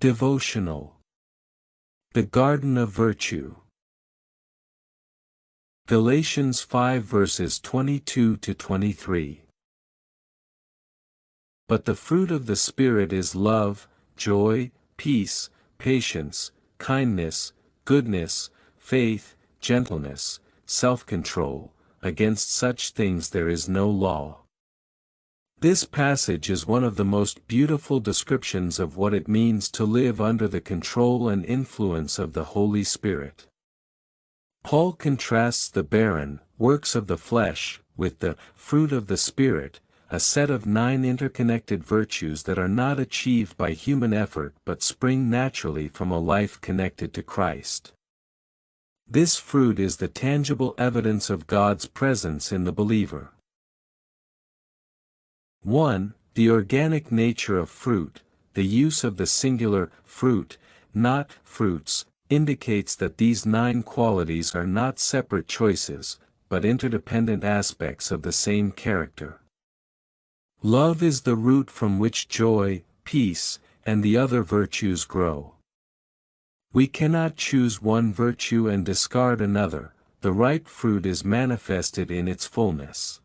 Devotional. The Garden of Virtue. Galatians 5 verses 22 to 23. But the fruit of the Spirit is love, joy, peace, patience, kindness, goodness, faith, gentleness, self-control. Against such things there is no law. This passage is one of the most beautiful descriptions of what it means to live under the control and influence of the Holy Spirit. Paul contrasts the barren works of the flesh with the fruit of the Spirit, a set of 9 interconnected virtues that are not achieved by human effort but spring naturally from a life connected to Christ. This fruit is the tangible evidence of God's presence in the believer. 1. The organic nature of fruit. The use of the singular fruit, not fruits, indicates that these 9 qualities are not separate choices, but interdependent aspects of the same character. Love is the root from which joy, peace, and the other virtues grow. We cannot choose one virtue and discard another. The ripe fruit is manifested in its fullness.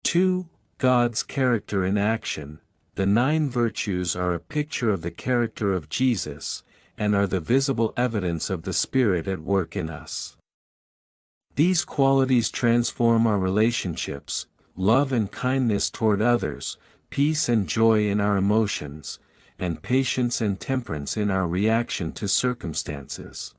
2. God's character in action. The 9 virtues are a picture of the character of Jesus, and are the visible evidence of the Spirit at work in us. These qualities transform our relationships, love and kindness toward others, peace and joy in our emotions, and patience and temperance in our reaction to circumstances.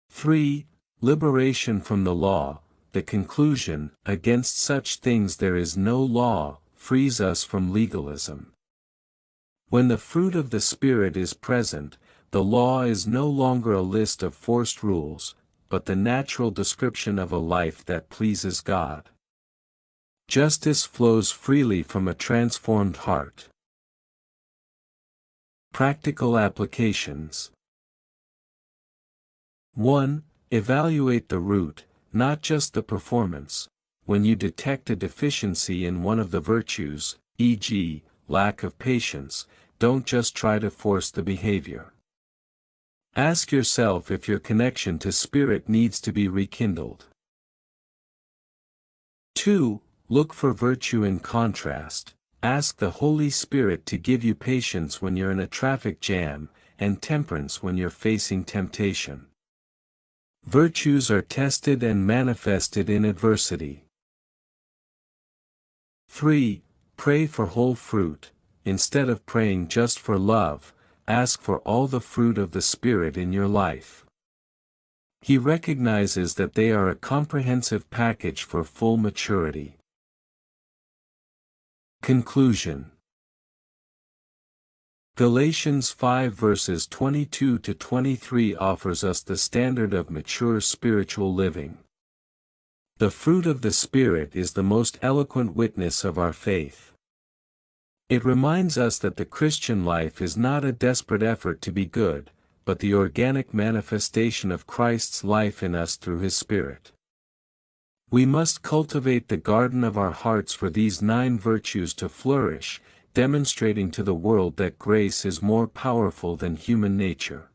3. Liberation from the law. The conclusion, against such things there is no law, frees us from legalism. When the fruit of the Spirit is present, the law is no longer a list of forced rules, but the natural description of a life that pleases God. Justice flows freely from a transformed heart. Practical applications. 1. Evaluate the root, not just the performance. When you detect a deficiency in one of the virtues, e.g., lack of patience, don't just try to force the behavior. Ask yourself if your connection to Spirit needs to be rekindled. 2. Look for virtue in contrast. Ask the Holy Spirit to give you patience when you're in a traffic jam, and temperance when you're facing temptation. Virtues are tested and manifested in adversity. 3. Pray for whole fruit. Instead of praying just for love, ask for all the fruit of the Spirit in your life. He recognizes that they are a comprehensive package for full maturity. Conclusion. Galatians 5 verses 22 to 23 offers us the standard of mature spiritual living. The fruit of the Spirit is the most eloquent witness of our faith. It reminds us that the Christian life is not a desperate effort to be good, but the organic manifestation of Christ's life in us through His Spirit. We must cultivate the garden of our hearts for these 9 virtues to flourish, demonstrating to the world that grace is more powerful than human nature.